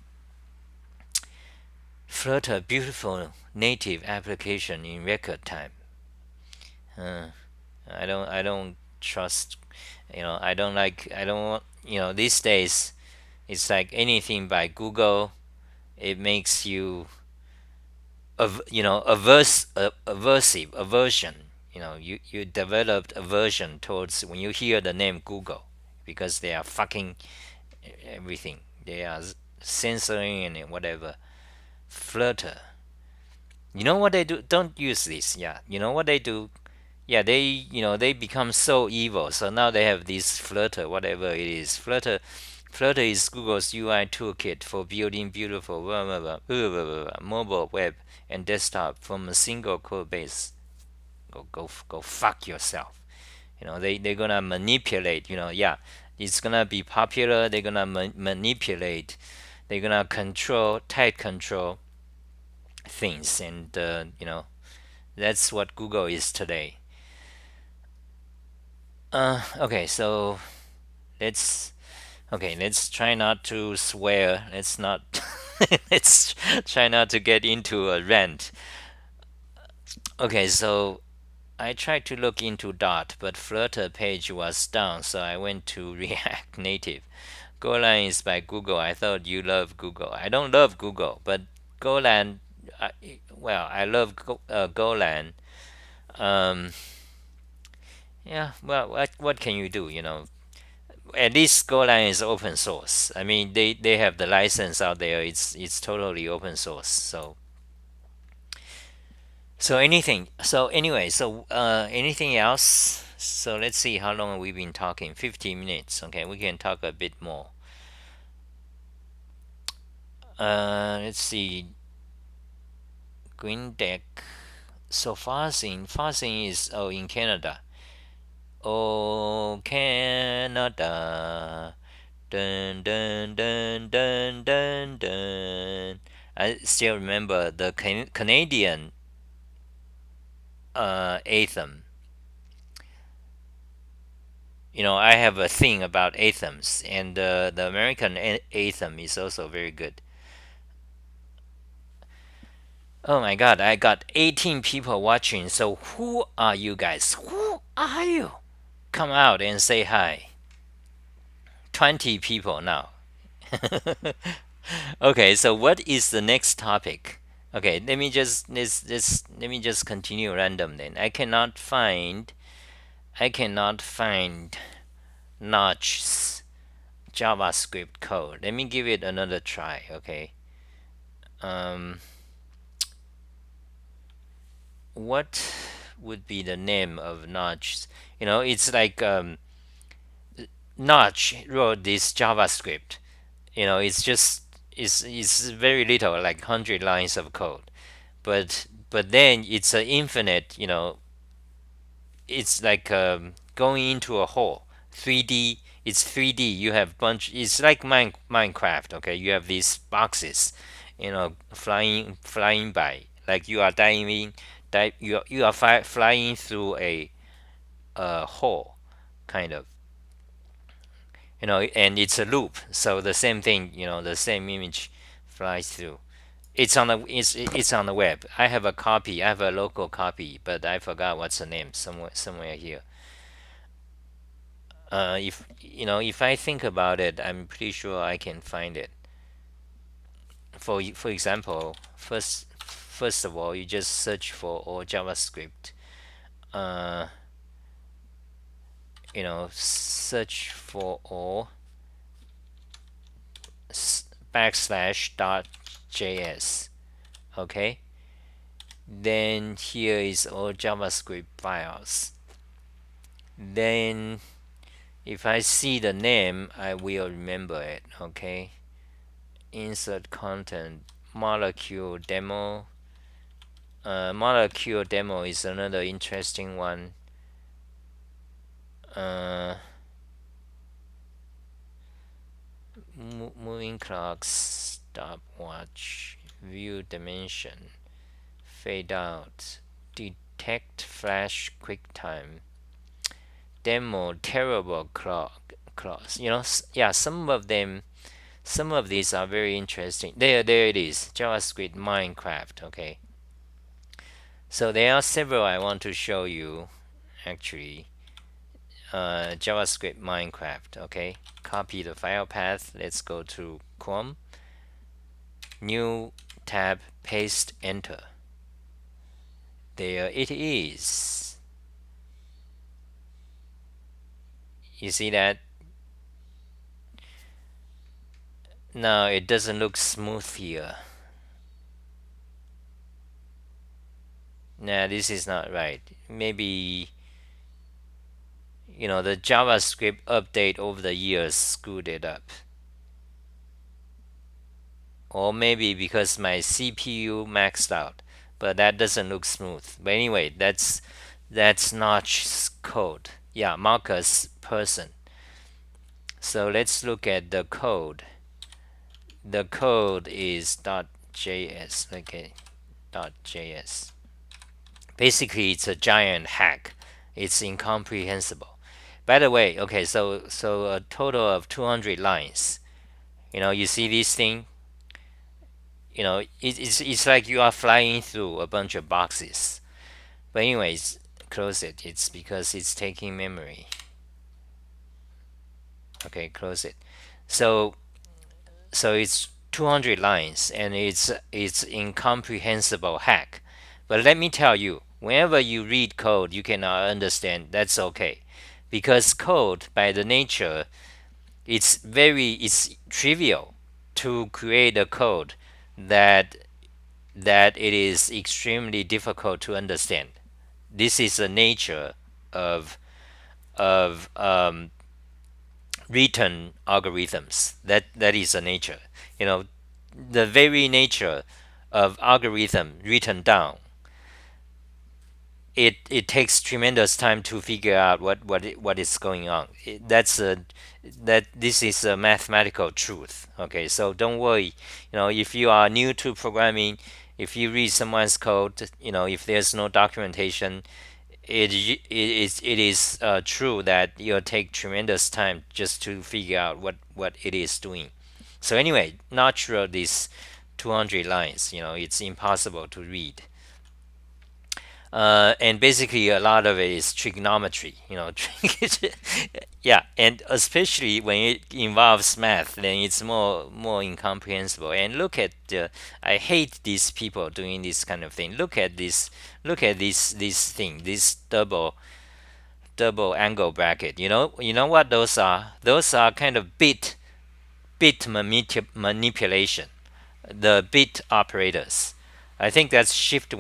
Flutter, beautiful native application in record time. Uh, I don't trust. I don't want. These days it's like anything by Google. It makes you aversive aversion. You developed aversion towards when you hear the name Google because they are fucking everything. They are censoring and whatever. Flutter. You know what they do? Don't use this. Yeah. You know what they do? Yeah, they become so evil. So now they have this Flutter, whatever it is. Flutter is Google's UI toolkit for building beautiful mobile web and desktop from a single code base. go fuck yourself. They're gonna manipulate. Yeah, it's gonna be popular. They're gonna manipulate. They're gonna tight control things, and that's what Google is today. Okay, so let's let's try not to swear. Let's not. Let's try not to get into a rant. Okay, so I tried to look into Dart, but Flutter page was down, so I went to React Native. Golang is by Google. I thought you love Google. I don't love Google, but Golang, I, well, I love Golang. Um, yeah, well, what can you do? At least Golang is open source. I mean, they have the license out there. It's totally open source. So anything. So anyway, anything else? So let's see how long we've been talking. 15 minutes. Okay, we can talk a bit more. Let's see. Green deck. So Farsing is in Canada. Oh Canada. Dun dun dun dun dun dun. I still remember the Canadian anthem. I have a thing about anthems, and the American anthem is also very good. Oh my God, I got 18 people watching. So who are you guys? Who are you? Come out and say hi. 20 people now. Okay, so what is the next topic? Okay, let me just continue random then. I cannot find Notch's JavaScript code. Let me give it another try. Okay. Um, what would be the name of Notch? It's like Notch wrote this JavaScript. It's very little, like 100 lines of code. But then it's an infinite. It's like going into a hole. 3D. It's 3D. You have bunch. It's like Minecraft. Okay, you have these boxes, flying by. Like you are diving. You are flying through a hole, kind of. And it's a loop. So the same thing. The same image flies through. It's on the web. I have a copy. I have a local copy, but I forgot what's the name somewhere here. If I think about it, I'm pretty sure I can find it. For example, first of all, you just search for all JavaScript. Uh, search for all backslash dot JS. Okay. Then here is all JavaScript files. Then if I see the name, I will remember it. Okay. Insert content, molecule demo. Molecule demo is another interesting one. Moving clocks, stopwatch, view dimension, fade out, detect flash QuickTime, demo terrible clause. Yeah, some of these are very interesting. There it is. JavaScript Minecraft. Okay. So there are several I want to show you. Actually, JavaScript Minecraft. Okay. Copy the file path. Let's go to Chrome. New tab. Paste. Enter. There it is. You see that? Now it doesn't look smooth here. Nah, this is not right. Maybe the JavaScript update over the years screwed it up. Or maybe because my CPU maxed out. But that doesn't look smooth. But anyway, That's Notch's code. Yeah, Marcus person. So let's look at the code. The code is .js. Okay, .js. Basically, it's a giant hack. It's incomprehensible. By the way, okay, so a total of 200 lines. You see this thing. It's like you are flying through a bunch of boxes. But anyways, close it. It's because it's taking memory. Okay, close it. So it's 200 lines and it's incomprehensible hack. But let me tell you, whenever you read code you cannot understand, that's okay, because code by the nature, it's trivial to create a code that it is extremely difficult to understand. This is the nature of of written algorithms. That is the nature. The very nature of algorithm written down. It takes tremendous time to figure out what is going on. That this is a mathematical truth. Okay, so don't worry. If you are new to programming, if you read someone's code, if there's no documentation, it is true that it'll take tremendous time just to figure out what it is doing. So anyway, not sure these 200 lines, it's impossible to read. And basically, a lot of it is trigonometry. Yeah, and especially when it involves math, then it's more incomprehensible. And look at I hate these people doing this kind of thing. Look at this thing, this double angle bracket. You know what those are? Those are kind of manipulation. The bit operators. I think that's shift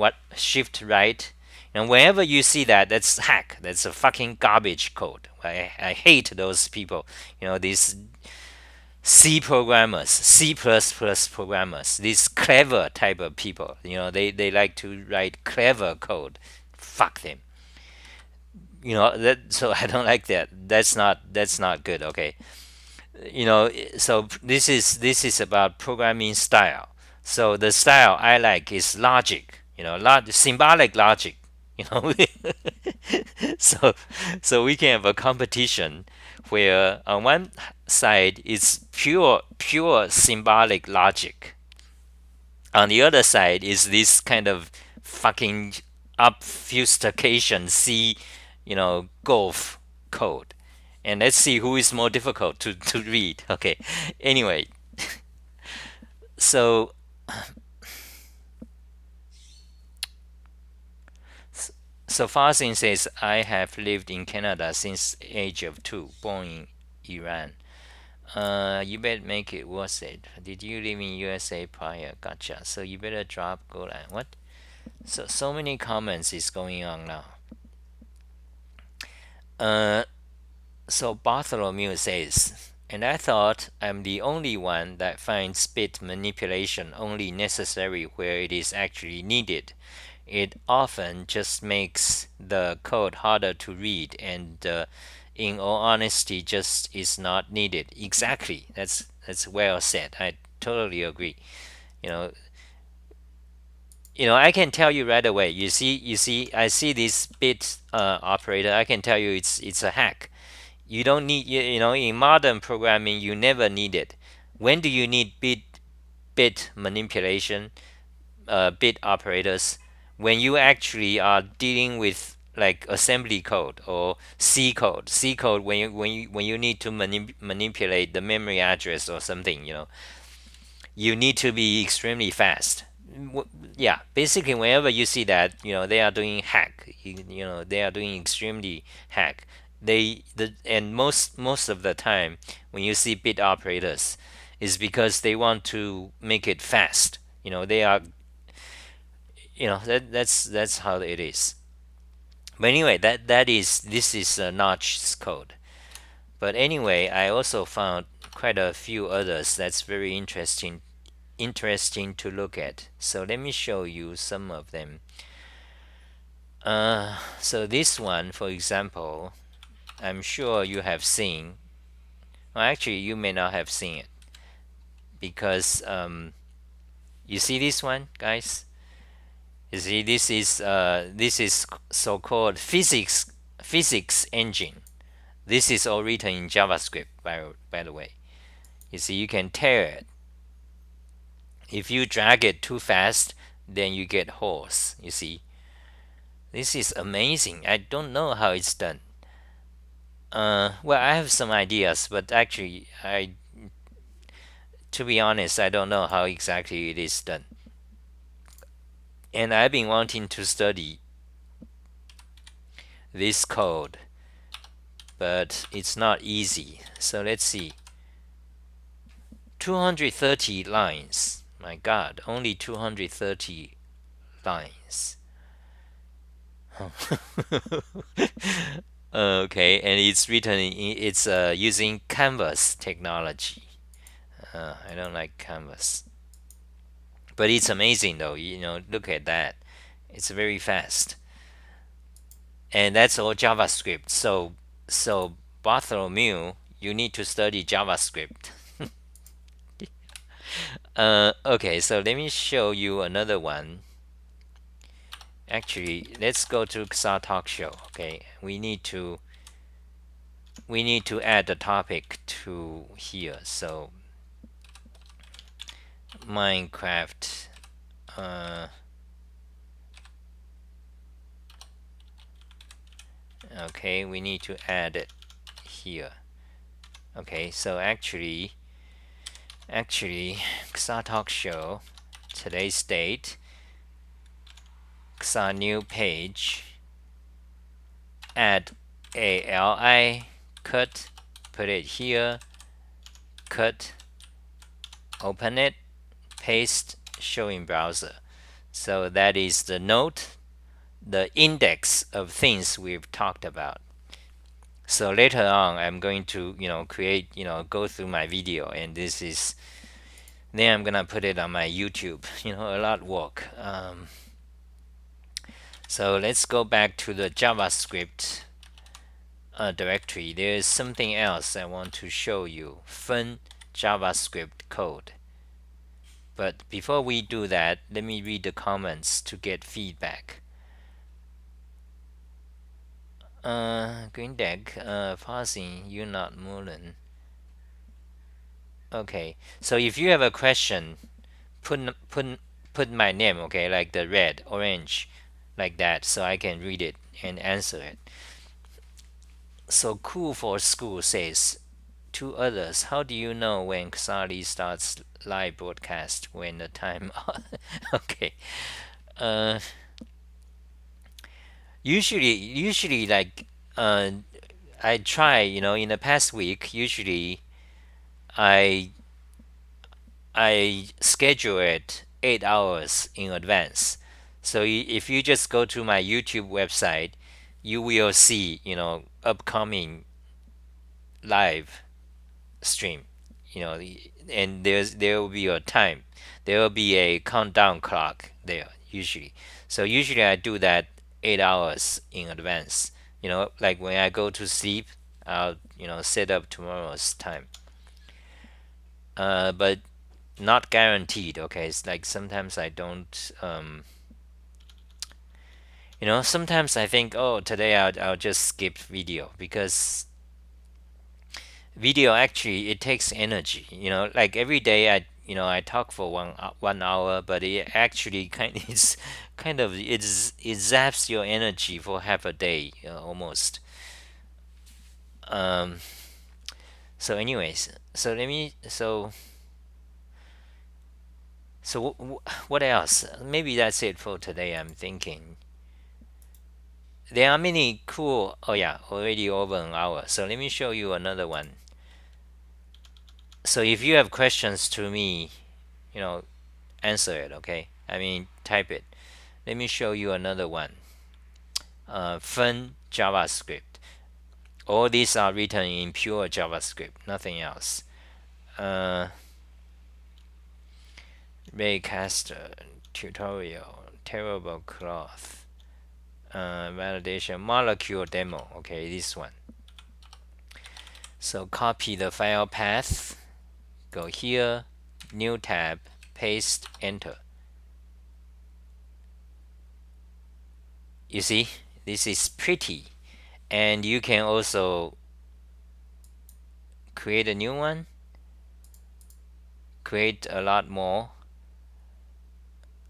right. And whenever you see that, that's hack. That's a fucking garbage code. I hate those people. These C programmers, C++ programmers, these clever type of people. They like to write clever code. Fuck them. So I don't like that. That's not good. Okay. So this is about programming style. So the style I like is logic, symbolic logic. you know so we can have a competition where on one side it's pure symbolic logic, on the other side is this kind of fucking obfuscation C, golf code. And let's see who is more difficult to read. Okay. Anyway, so Farzin says, I have lived in Canada since age of 2, born in Iran. You better make it worth it. Did you live in USA prior? Gotcha. So you better drop Golang. What? So many comments is going on now. So Bartholomew says, and I thought I'm the only one that finds bit manipulation only necessary where it is actually needed. It often just makes the code harder to read, and in all honesty, just is not needed. Exactly. That's well said. I totally agree. You know, I can tell you right away. You see. I see this bit operator. I can tell you it's a hack. You don't need, in modern programming, you never need it. When do you need bit manipulation, bit operators? When you actually are dealing with like assembly code or C code. C code when you need to manipulate the memory address or something, you need to be extremely fast. Yeah, basically whenever you see that, they are doing hack. They are doing extremely hack. And most of the time when you see bit operators is because they want to make it fast. They are, that's how it is. But anyway, this is Notch's code. But anyway, I also found quite a few others that's very interesting to look at. So let me show you some of them. So this one, for example, I'm sure you have seen. Well, actually, you may not have seen it because you see this one, guys. You see, this is so-called physics engine. This is all written in JavaScript, by the way. You see, you can tear it. If you drag it too fast, then you get holes. You see, this is amazing. I don't know how it's done. Well, I have some ideas, but actually, to be honest, I don't know how exactly it is done. And I've been wanting to study this code, but it's not easy. So let's see. 230 lines. My God, only 230 lines. Okay, and it's written it's using Canvas technology. I don't like Canvas, but it's amazing though. Look at that. It's very fast, and that's all JavaScript. So Bartholomew, you need to study JavaScript. Okay, so let me show you another one. Actually, let's go to XR Talk Show. Okay, we need to add the topic to here. So Minecraft. Okay, we need to add it here. Okay, so actually, XR Talk Show, today's date, XR new page, add ALI, cut, put it here, cut, open it, paste, show in browser. So that is the note, the index of things we've talked about. So later on, I'm going to, create, go through my video, and then I'm gonna put it on my YouTube. A lot of work. So let's go back to the JavaScript directory. There's something else I want to show you. Fun JavaScript code. But before we do that, let me read the comments to get feedback. Green deck, pausing, you're not Mullen. Okay, so if you have a question, put my name, okay, like the red, orange, like that, so I can read it and answer it. So Cool for School says to others, how do you know when Xali starts live broadcast when the time? Okay, uh, usually like I try, in the past week. Usually I I schedule it 8 hours in advance. So if you just go to my YouTube website, you will see, upcoming live stream, and there will be a time, there will be a countdown clock there usually. So usually I do that 8 hours in advance. Like when I go to sleep, I'll set up tomorrow's time. But not guaranteed. Okay, it's like sometimes I don't. Sometimes I think, oh, today I'll just skip video because video actually it takes energy. Like every day I talk for 1 hour, but it actually it zaps your energy for half a day, almost. Um. So, anyways, so let me so what else? Maybe that's it for today. I'm thinking there are many cool. Oh yeah, already over an hour. So let me show you another one. So if you have questions to me, you know, answer it. Okay, I mean type it. Let me show you another one. Fun JavaScript. All these are written in pure JavaScript, nothing else. Raycaster tutorial, terrible cloth. validation molecule demo. Okay, this one. So copy the file path, go here, new tab, paste, enter. You see, this is pretty. And you can also create a new one, create a lot more.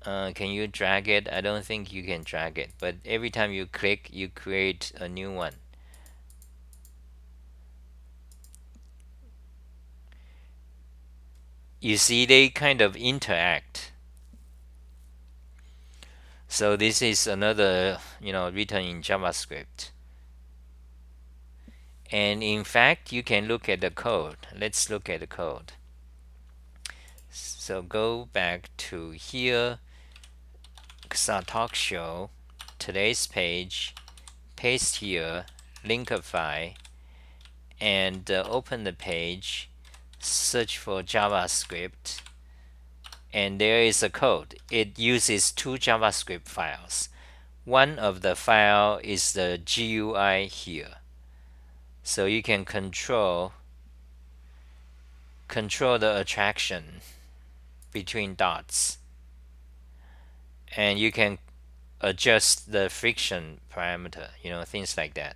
Can you drag it? I don't think you can drag it, but every time you click, you create a new one. You see, they kind of interact. So this is another, written in JavaScript. And in fact, you can look at the code. Let's look at the code. So go back to here, XR Talk Show, today's page, paste here, linkify, and open the page, search for JavaScript, and there is a code. It uses two JavaScript files. One of the file is the GUI here. So you can control the attraction between dots, and you can adjust the friction parameter, things like that.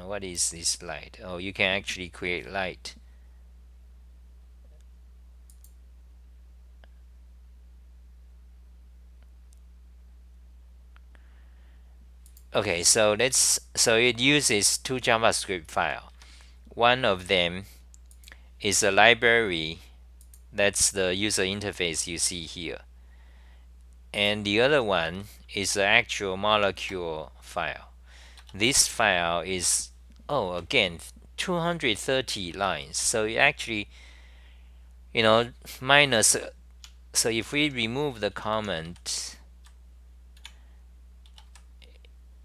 What is this light? Oh, you can actually create light. Okay, so it uses two JavaScript file. One of them is a library, that's the user interface you see here. And the other one is the actual molecule file. This file is, again, 230 lines. So it actually, minus, so if we remove the comment,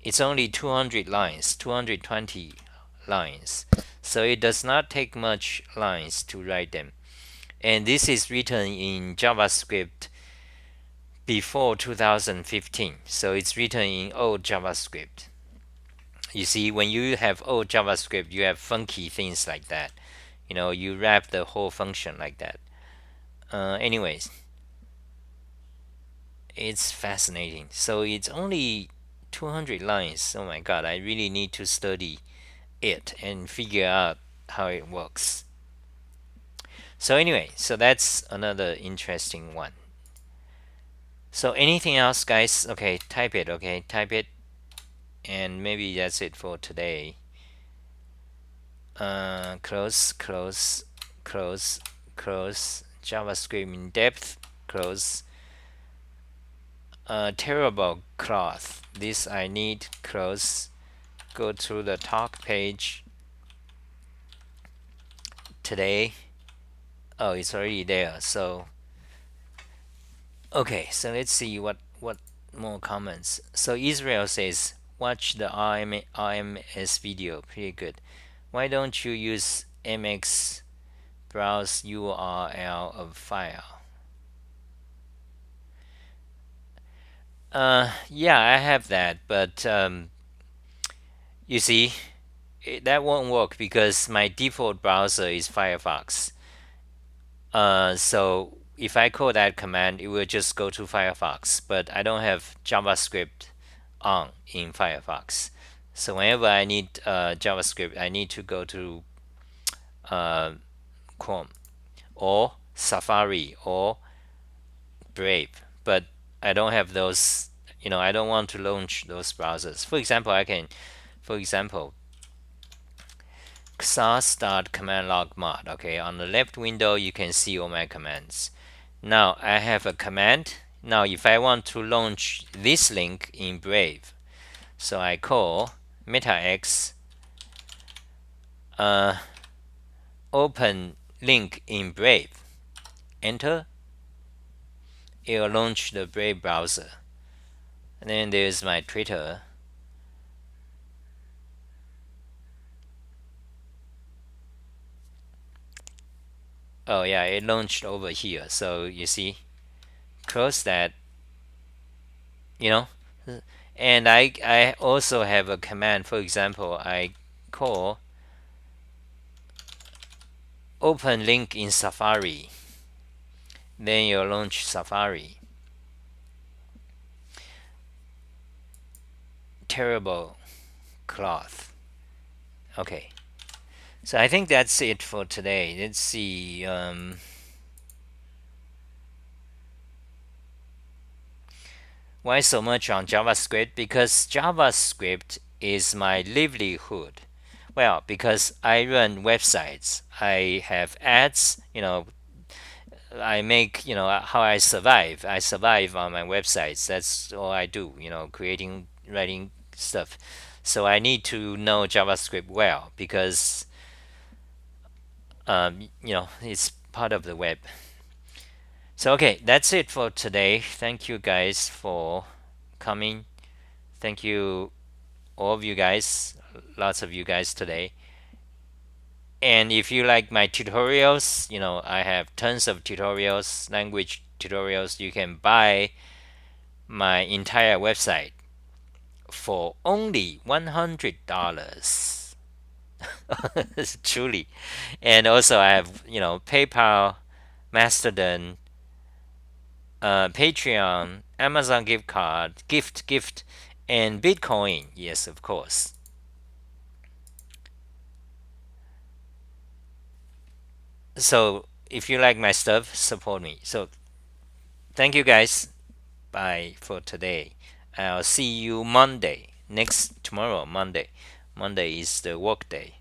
it's only 200 lines, 220 lines. So it does not take much lines to write them. And this is written in JavaScript before 2015. So it's written in old JavaScript. You see, when you have old JavaScript, you have funky things like that. You wrap the whole function like that. Anyways, it's fascinating. So it's only 200 lines. Oh my god, I really need to study it and figure out how it works. So anyway, so that's another interesting one. So anything else, guys? Okay, type it. Okay, type it. And maybe that's it for today. Close, close, close, close. JavaScript in depth, close. Terrible cloth. This I need, close. Go to the talk page. Today. Oh, it's already there. So, okay. So let's see what more comments. So Israel says, watch the RMS video. Pretty good. Why don't you use Emacs browse URL of file? Yeah, I have that, but you see, that won't work because my default browser is Firefox. So if I call that command, it will just go to Firefox, but I don't have JavaScript on in Firefox. So whenever I need JavaScript, I need to go to Chrome or Safari or Brave, but I don't have those. I don't want to launch those browsers. For example, XR start command log mod. Okay, on the left window, you can see all my commands. Now I have a command. Now if I want to launch this link in Brave, so I call metax open link in Brave. Enter. It will launch the Brave browser. And then there's my Twitter. Oh yeah, it launched over here. So you see, close that. you know. And I also have a command. For example, I call open link in Safari. Then you launch Safari. Terrible cloth. Okay. So I think that's it for today. Let's see. Why so much on JavaScript? Because JavaScript is my livelihood. Well, because I run websites, I have ads, I make, how I survive. I survive on my websites. That's all I do, creating, writing stuff. So I need to know JavaScript well because, it's part of the web. So, okay, that's it for today. Thank you guys for coming. Thank you, all of you guys, lots of you guys today. And if you like my tutorials, I have tons of tutorials, language tutorials. You can buy my entire website for only $100. Truly. And also I have, PayPal, Mastodon, Patreon, Amazon gift card, gift, and Bitcoin. Yes, of course. So if you like my stuff, support me. So thank you guys. Bye for today. I'll see you Monday. Next tomorrow, Monday. Monday is the work day.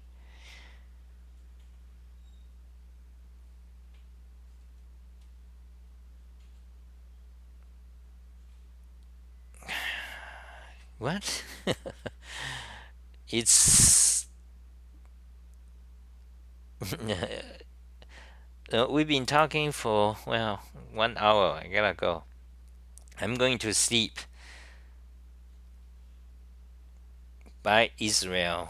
What? It's we've been talking for 1 hour. I gotta go. I'm going to sleep. Bye, Israel.